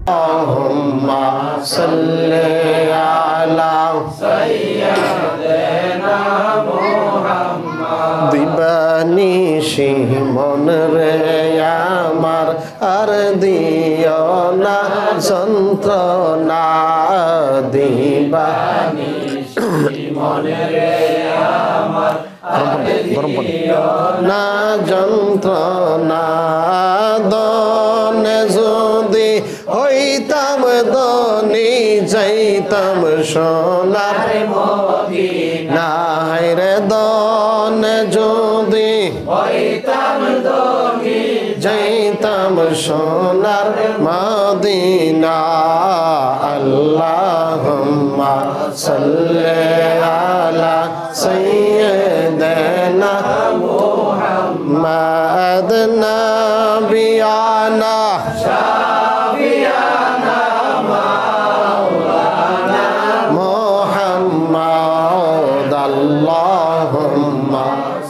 اللهم صل على سيدنا محمد দিবানিশি মন রে আমার আর দিও না যন্ত্রণা দিবানিশি মন রে আমার আর দিও না যন্ত্রণা দনে যদি হইতাম দনি যাইতাম সোনার মদিনা রে দনে যদি হইতাম দনি যাইতাম সোনার মদিনা আল্লাহুম্মা সাল্লি আলা সাইয়্যিদিনা মুহাম্মাদ নাবিয়ানা শাফিয়ানা মাওলানা মুহাম্মাদ আল্লাহুম্মা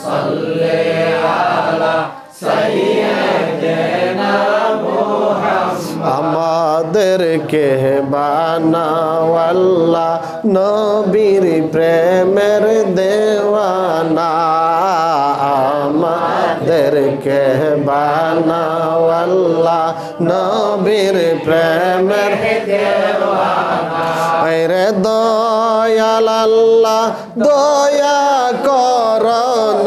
সাল্লি আলা সাইয়্যিদিনা মুহাম্মাদ আমাদেরকে বানাও আল্লাহ নবীর প্রেমের দেওয়ানা আমাদেরকে বানাও আল্লাহ নবীর প্রেমের দেওয়ানা রে দয়াল আল্লাহ দয়া কর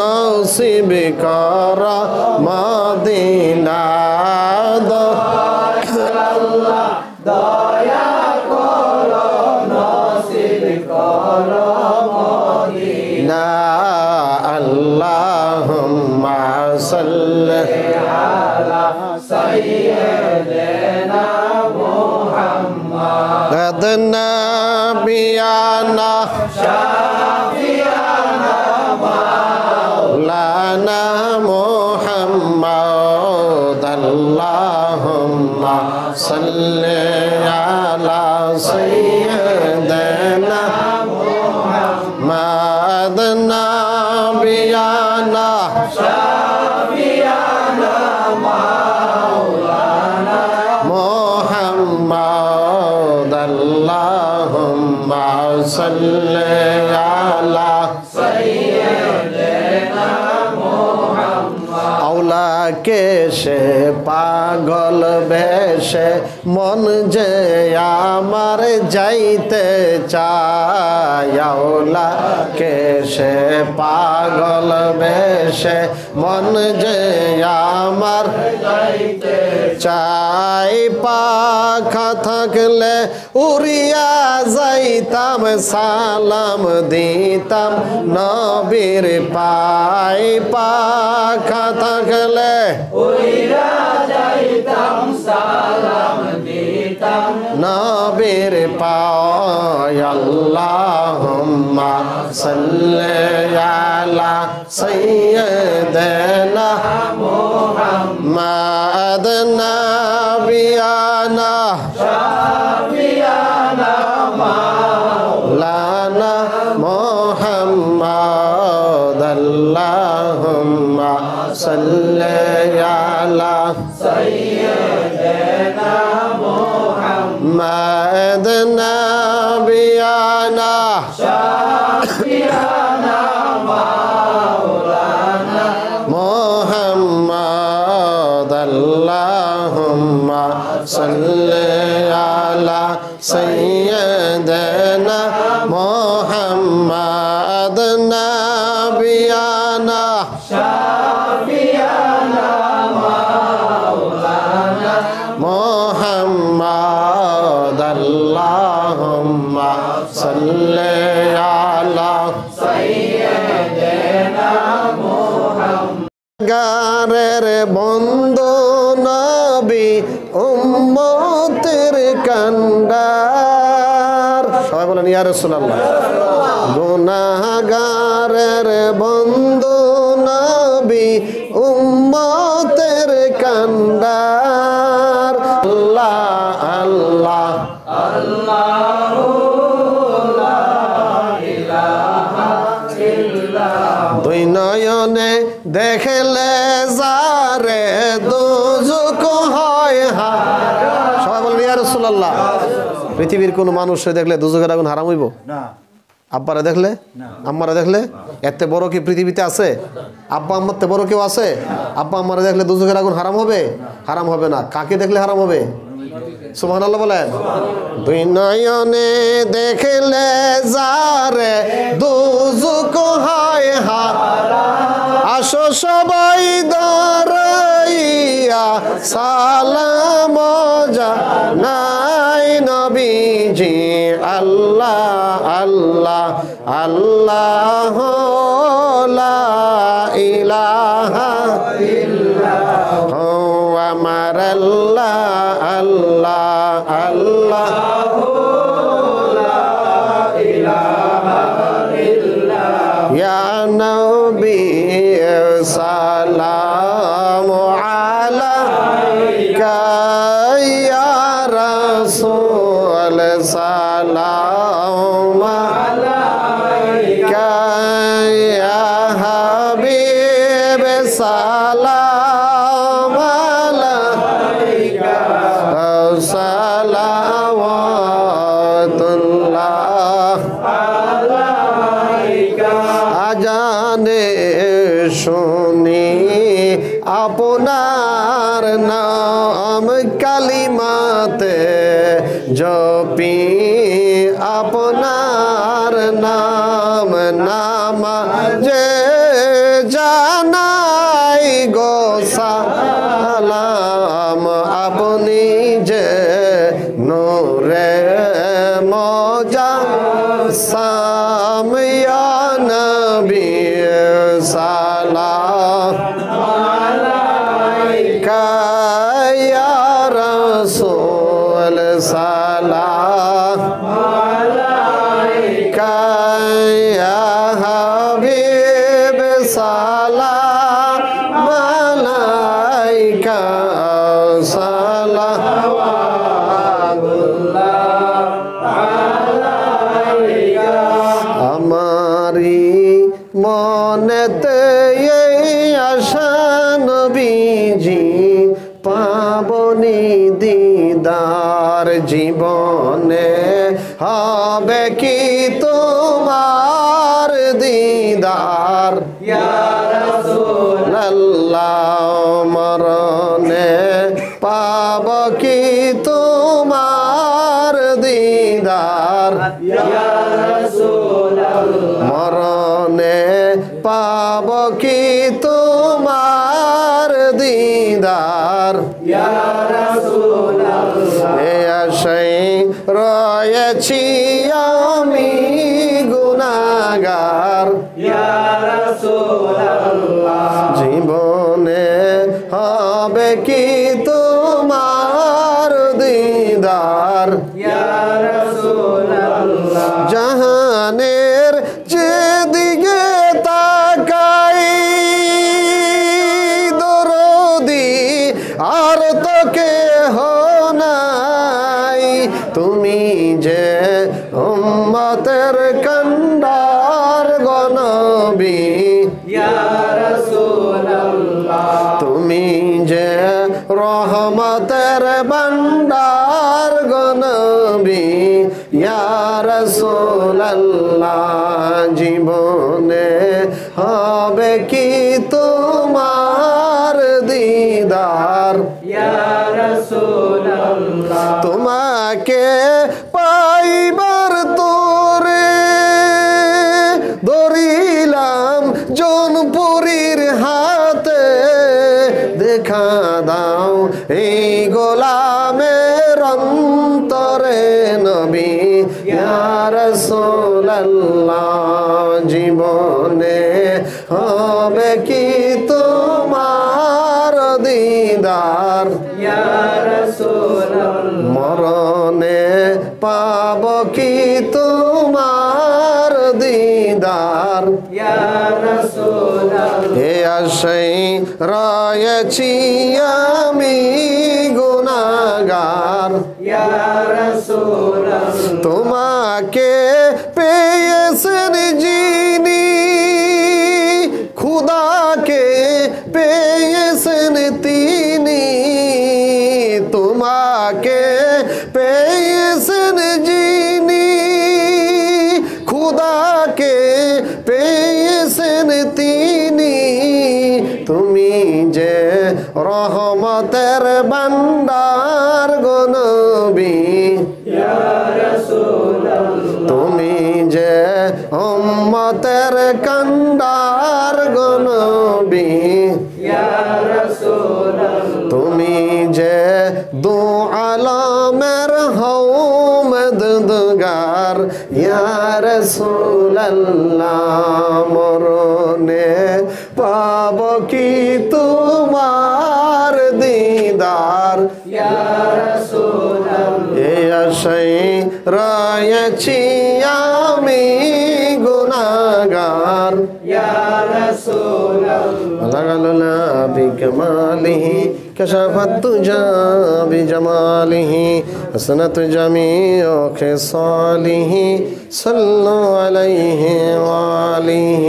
নসিব কর মদিনা আল্লাহ দয়া কর নসিব কর মদিনা আল্লাহুম্মা সাল্লি আলা সাইয়্যিদিনা মুহাম্মাদ নাবিয়ানা শাফিয়ানা মাওলানা মুহাম্মাদ আল্লাহুম্মা সাল্লি আলা সাইয়্যিদিনা মুহাম্মাদ নাবিয়ানা শাফিয়ানা মাওলানা মুহাম্মাদ আল্লাহুম্মা সাল্লি আলা সাইয়্যিদিনা মুহাম্মাদ আওলাকে সে পাগল বেশে মন যে আমার যাইতে চায় আওলাকে সে পাগল বেশে মন যে আমার যাইতে চাই পাখা থাকলে উড়িয়া যাইতাম সালাম দিতাম নবীর পাই পাখা থাকলে উড়িয়া যাইতাম সালাম দিতাম নবীর পাই আল্লাহুম্মা সাল্লি আলা সাইয়্যিদিনা মুহাম্মাদ নাবিয়ানা শাফিয়ানা মাওলানা মুহাম্মাদ আল্লাহুম্মা সাল্লি আলা সাইয়্যিদিনা মুহাম্মাদ নাবিয়ানা শাফিয়ানা মাওলানা মুহাম্মাদ আল্লাহুম্মা সাল্লি আলা সাইয়্যিদিনা মুহাম্মাদ নাবিয়ানা শাফিয়ানা মাওলানা মুহাম্মাদ আল্লাহুম্মা সাল্লি আলা সাইয়্যিদিনা মুহাম্মাদ গারের বন্ধু নবী উম্মতের কান্ডার সবাই বলেন ইয়া রাসূলুল্লাহ গুনাহগারের বন্ধু নবী উম্মতের কান্ডার আল্লাহ আল্লাহ আল্লাহু লা ইলাহা ইল্লাল্লাহ দুই নয়নে দেখলে যারে দুজক হয় হারাম সবাই বলেন ইয়া রাসূলুল্লাহ রাসূলুল্লাহ। পৃথিবীর কোন মানুষ দেখলে দুজকের আগুন হারাম হইব? না। আব্বারা দেখলে, আম্মারা দেখলে? এত বড় কি পৃথিবীতে আছে? আব্বা আম্মার তে বড় কেউ আছে? আব্বা আম্মারা দেখলে দুজকের আগুন হারাম হবে? হারাম হবে না। কাকে দেখলে হারাম হবে? সুবহানাল্লাহ বলেন। দুই নয়নে দেখলে যারে দুজক হয় হারাম, আসো সবাই দাঁড়াইয়া সালাম জানাই নবীজি। আল্লাহ আল্লাহ আল্লাহ লা ইলাহা ইল্লাল্লাহ, আমার আল্লাহ আল্লাহ আল্লাহ লা ইলাহা ইল্লাল্লাহ, ইয়া নবী সালামু আলাইকা ইয়া রাসূল সালাম আলাইকা ইয়া হাবিব সালাম আলাইকা সালাওয়াতুল্লাহ আলাইকা। আজানে শুনি আপনার নাম, কালিমাতে জপি আপনার নাম, নামাজে জানাই গো সালাম, আপনি যে নূরে মুজাসসাম ইয়া নবী সালাম আলাইকা ইয়া রাসূল সালাম আলাইকা ইয়া হাবিব সালাম আলাইকা সালাওয়াতুল্লাহ আলাইকা। আমারি মনেতে এই আশা নবীজি পাবনি দিদার, জীবনে হবে কি তোমার দিদার ইয়া রাসূলুল্লাহ, মরণে পাব কি তোমার দিদার ইয়া রাসূলুল্লাহ, মরণে পাব কি তোমার দিদার ইয়া রাসূলুল্লাহ, এ আশায় রয়েছি আমি গুনাহগার ইয়া রাসূলুল্লাহ, জীবনে হবে কি তোমার দিদার ইয়া রাসূলুল্লাহ, জাহানের যেদিকে তাকাই দরদি আর তো কেহ নাই, তুমি যে উম্মতের কান্ডার গো নবী ইয়া রাসূলুল্লাহ, তুমি যে রহমতের ভান্ডার গো নবী ইয়া রাসূলুল্লাহ, জীবনে হবে কি তোমার দিদার ইয়া রাসূলুল্লাহ, তোমাকে পাইবার তোরে ধরিলাম জৌনপুরীর হাতে, দেখা দাও এই গোলামের অন্তরে নবী ইয়া রাসূলুল্লাহ, জীবনে হবে কি তোমার দিদার ইয়া রাসূলুল্লাহ, মরণে পাব কি তোমার দিদার ইয়া রাসূলুল্লাহ, হে আশায় রয়েছি আমি গুনাহগার ইয়া রাসূলুল্লাহ, তোমাকে পেয়েছেন যিনি, খুদাকে পেয়েছেন তিনি, তোমাকে রহমতের ভান্ডার গো নবী তুমি যে উম্মতের কান্ডার গো নবী তুমি যে দু আলমের হও মদদগার ইয়া রাসূলুল্লাহ মরণে পাব কি তোমার দিদার ইয়া রাসূলুল্লাহ এই আশায় রয়েছি আমি গুনাহগার ইয়া রাসূলুল্লাহ লাগালনা বিকমালিহি كشفت تجا بجماله حسنت جميع خصاله صلوا عليه وآله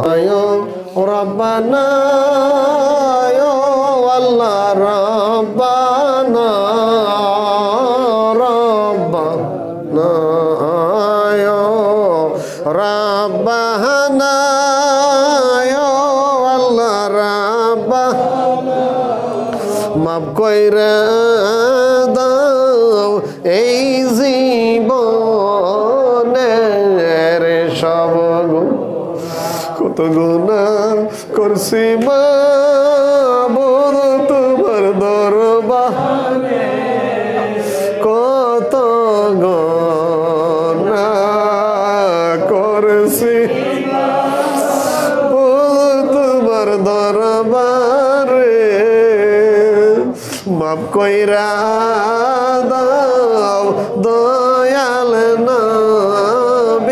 آيو ربنا يا والله ربنا ربنا يا ربنا يا والله ربنا মাফ কইরা দাও এই জীবনের সব কত গুনাহ করছি মাবুদ তোমার দরবারে কত গুনাহ করছি তোমার দরবারে মাফ কইরা দাও দয়াল নবীর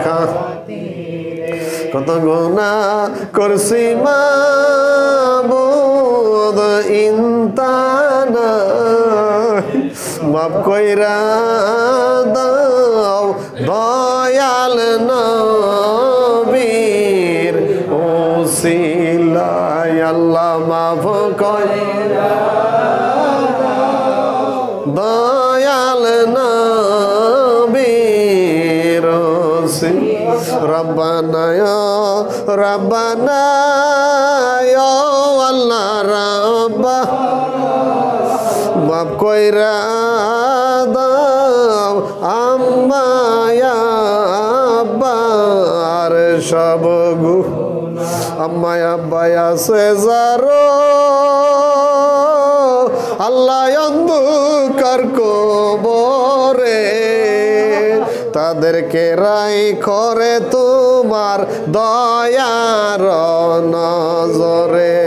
খাতিরে কত গুনাহ করছি মাবুদ ইনতানা মাফ কইরা দাও দয়াল নবীর ওসিলায় আল্লাহ মাফ কইরা দয়াল নবীর রব্বানা ইয়া রব্বানা ইয়া আল্লাহ রাব্বা মাফ কইরা দাও আম্মা ইয়া আব্বার সব আম্মা আব্বা আছে যারো আল্লাহ অন্ধকার কবরে তাদেরকে রাই করে তোমার দয়ার নজরে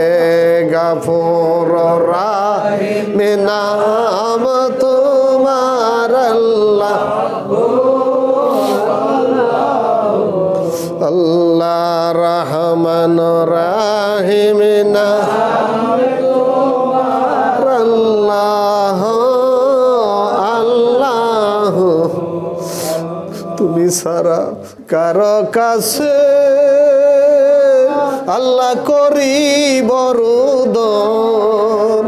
গাফুর রাহিম নাম তোমার আল্লাহ আল্লাহ রহমান রাহিম নাম আল্লাহ আল্লাহ তুমি সারা কারো কাছে আল্লাহ করি বরুদন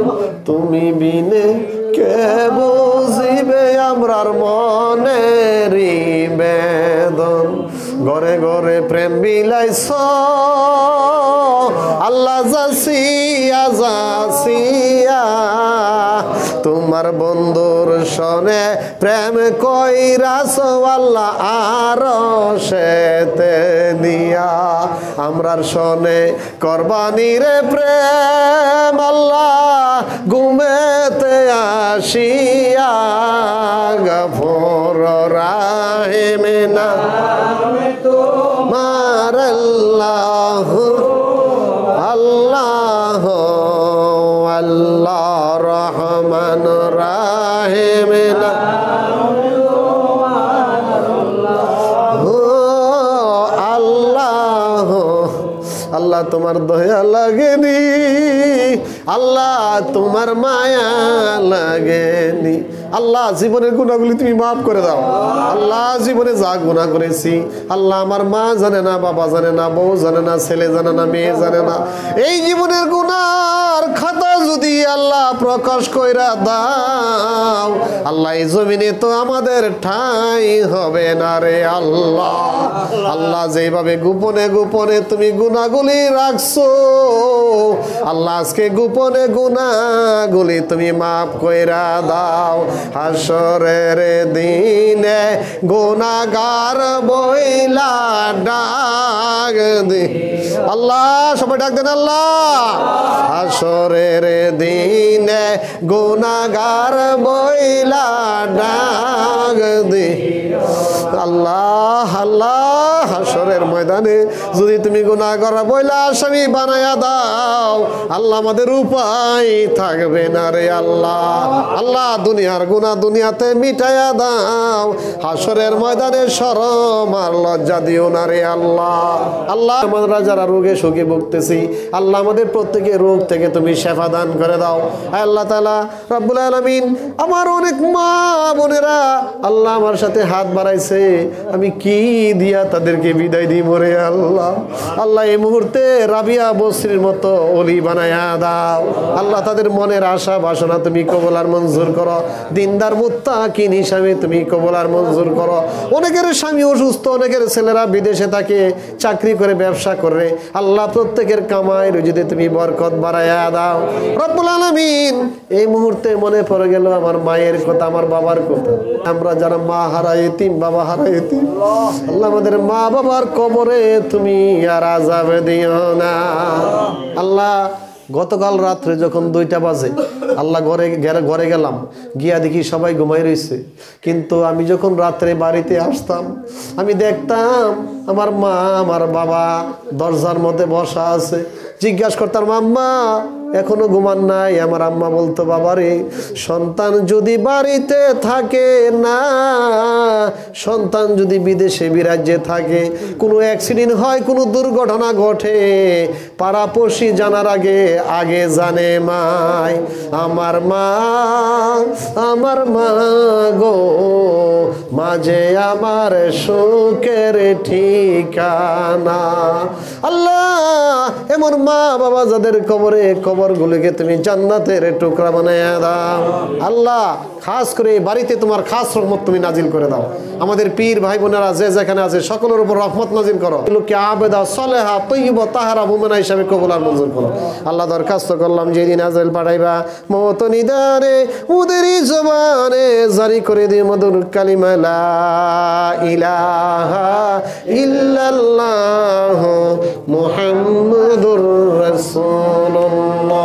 তুমি বিনে কে বুঝিবে আমরার মনের বেদন ঘরে ঘরে প্রেম বিলাইছ আল্লাহ যাসিয়া যাসিয়া তোমার বন্ধুর সনে প্রেম কইরাছ আল্লাহ আর সেতে নিয়া আমরার সনে করবানি রে প্রেম আল্লাহ ঘুমেতে আসিয়া গফুর রাহিম নাম তোমার আল্লাহ আল্লাহ আল্লাহ রহমান রাহিম আল্লাহ আল্লাহ তোমার দয়া লাগেনি আল্লাহ তোমার মায়া লাগেনি আল্লাহ জীবনের গুনাহগুলি তুমি মাফ করে দাও আল্লাহ জীবনে যা গুনাহ করেছি আল্লাহ আমার মা জানে না বাবা জানে না বউ জানে না ছেলে জানে না মেয়ে জানে না এই জীবনের গুনার খাতা যদি আল্লাহ প্রকাশ কইরা দাও আল্লাহ। এই জমিনে তো আমাদের ঠাঁই হবে না রে আল্লাহ। আল্লাহ যেভাবে গোপনে গোপনে তুমি গুনাহগুলি রাখছো আল্লাহ, আজকে গোপনে গুনাহগুলি তুমি মাফ কইরা দাও। হাসরের দিনে গুনাহগার বইলা ডাক দে আল্লাহ, সবাই ডাক দেন আল্লাহ। হাসরের দিনে গুনাহগার বইলা ডাক দে আল্লাহ। আল্লাহ হাসরের ময়দানে যদি তুমি গুনাহগার বইলা আসামি বানায়া দাও আল্লাহ, আমাদের উপায় থাকবে না রে আল্লাহ। আল্লাহ দুনিয়ার গুনাহ দুনিয়াতে মিটাইয়া দাও, হাসরের ময়দানে শরম আর লজ্জা দিও না রে আল্লাহ। আল্লাহ আমরা যারা রোগে শোকে ভুগতেছি আল্লাহ, আমাদের প্রত্যেকের রোগ থেকে তুমি শেফা দান করে দাও আল্লাহ তাআলা রব্বুল আলামিন। আমার অনেক মা বোনেরা আল্লাহ আমার সাথে হাত বাড়াইছে, আমি কি দিয়া তাদেরকে বিদায় দিব রে আল্লাহ। আল্লাহ এই মুহূর্তে রাবিয়া বসরির মতো ওলি বানায়া দাও আল্লাহ। তাদের মনের আশা বাসনা তুমি কবুল আর মঞ্জুর করো, দিনদার মুত্তাকিন হিসাবে তুমি কবুল আর মঞ্জুর করো। অনেকের স্বামী অসুস্থ, অনেকের ছেলেরা বিদেশে থাকে, চাকরি করে ব্যবসা করে আল্লাহ, প্রত্যেকের কামাই রুজিতে তুমি বরকত বাড়ায়া দাও রব্বুল আলামিন। এই মুহূর্তে মনে পড়ে গেল আমার মায়ের কথা, আমার বাবার কথা। আমরা যারা মা হারা এতিম, বাবা হারা এতিম আল্লাহ, আমাদের মা বাবার কবরে তুমি আর আযাব দিও না আল্লাহ। গতকাল রাত্রে যখন 2টা বাজে আল্লাহ ঘরে গেলাম, গিয়া দেখি সবাই ঘুমাই রয়েছে। কিন্তু আমি যখন রাত্রে বাড়িতে আসতাম আমি দেখতাম আমার মা আমার বাবা দরজার মধ্যে বসা আছে। জিজ্ঞাসা করতাম আম্মা এখনো ঘুমান নাই? আমার আম্মা বলতো বাবারে, সন্তান যদি বাড়িতে থাকে না, সন্তান যদি বিদেশে বিরাজ্যে থাকে, কোনো অ্যাক্সিডেন্ট হয়, কোনো দুর্ঘটনা ঘটে, পাড়াপড়শি জানার আগে আগে জানে মাই। আমার মা গো, মাঝে আমার সুখের ঠিকানা। আল্লাহ এমন মা বাবা যাদের কবরে, কবরগুলোকে তুমি জান্নাতের টুকরা বানায়া দাও আল্লাহ। খাস করে বাড়িতে তোমার খাস রহমত তুমি নাজিল করে দাও। আমাদের পীর ভাই বোনেরা যে যেখানে আছে সকলের উপর রহমত নাজিল করো। লোককে আবেদা সলেহা তৈয়বা তাহারা মুমিনা হিসাবে কবুল আর মঞ্জুর করো আল্লাহ। দরখাস্ত করলাম যেদিন আজল পাঠাইবা মত নিদানে উদেরই জবানে জারি করে দিয়ে মধুর কালিমা লা ইলাহা ইল্লাল্লাহ মুহাম্মাদুর রাসূলুল্লাহ।